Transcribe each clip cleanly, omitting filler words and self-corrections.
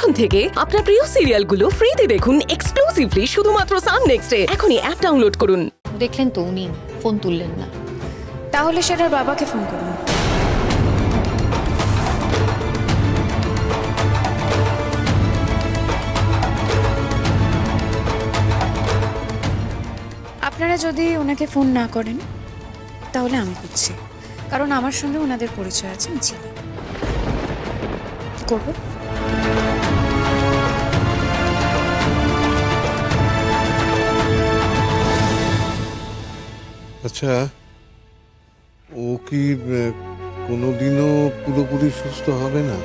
এখন থেকে আপনার প্রিয় সিরিয়ালগুলো ফ্রিতে দেখুন এক্সক্লুসিভলি শুধুমাত্র সান নেক্সটে। এখনই অ্যাপ ডাউনলোড করুন। দেখলেন তো উনি ফোন তুললেন না। তাহলে সেটার বাবাকে ফোন করুন। আপনারা যদি ওনাকে ফোন না করেন তাহলে আমি করছি, কারণ আমার সঙ্গে ওনাদের পরিচয় আছে। আমি চিনি করব। আচ্ছা, ও কি কোনোদিনও পুরোপুরি সুস্থ হবে না?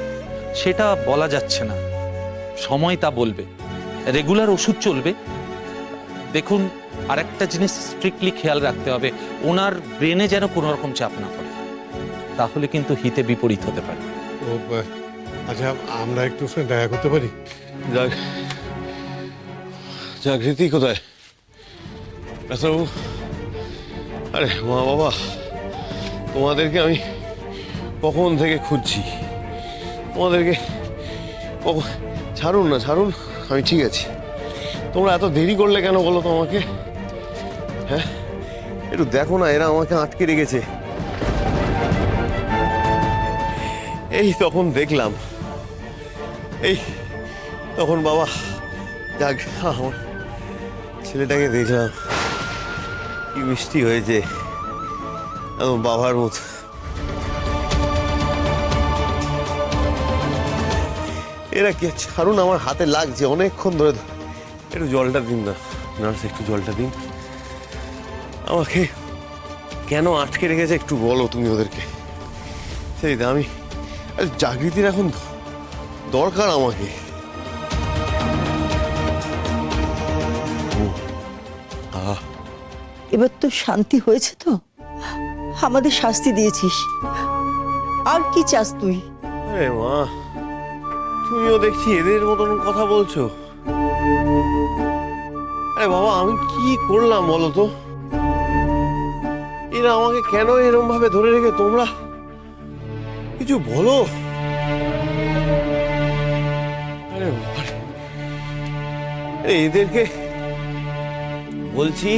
সেটা বলা যাচ্ছে না, সময় তা বলবে। রেগুলার ওষুধ চলবে। দেখুন, আরেকটা জিনিস স্ট্রিক্টলি খেয়াল রাখতে হবে, ওনার ব্রেনে যেন কোনো রকম চাপ না পড়ে, তাহলে কিন্তু হিতে বিপরীত হতে পারে। ও আচ্ছা, আমরা একটু দেখা করতে পারি? জাগৃতি কোথায়? ডাক্তারবাবু, আরে মা বাবা, তোমাদেরকে আমি কখন থেকে খুঁজছি। তোমাদেরকে ছাড়ুন না, ছাড়ুন, আমি ঠিক আছি। তোমরা এত দেরি করলে কেন বলো তো আমাকে? হ্যাঁ, একটু দেখো না, এরা আমাকে আটকে রেখেছে। এই তখন দেখলাম, এই তখন বাবা যাক, আমার ছেলেটাকে দেখলাম, কি মিষ্টি হয়েছে, আমার বাবার মতো। এরা কি, ছাড়ুন, আমার হাতে লাগছে অনেকক্ষণ ধরে। একটু জলটা দিন না নার্স, একটু জলটা দিন। আমাকে কেন আটকে রেখেছে একটু বলো তুমি ওদেরকে। সেই আমি জাগৃতির এখন দরকার আমাকে। এবার তো শান্তি হয়েছে তো? আমাদের শাস্তি দিয়েছিস, আর কি চাস তুই? আরে মা, তুমিও দেখছি এদের মতন কথা বলছো। আরে বাবা, আমি কি করলাম বলো তো? এরা আমাকে কেন এরকম ভাবে ধরে রেখে, তোমরা কিছু বলো। আরে এদেরকে বলছি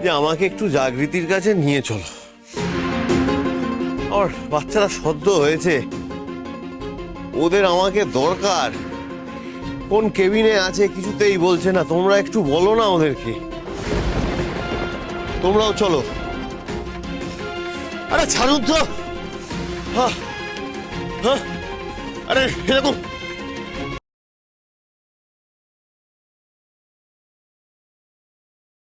যে আমাকে একটু জাগৃতির কাছে নিয়ে চলো। আর বাচ্চারা সদ্য হয়েছে, ওদের আমাকে দরকার। কোন কেবিনে আছে কিছুতেই বলছে না। তোমরা একটু বলো না ওদেরকে, তোমরাও চলো। আরে ছাড়ুন তো। হ্যাঁ হ্যাঁ, আরে এরকম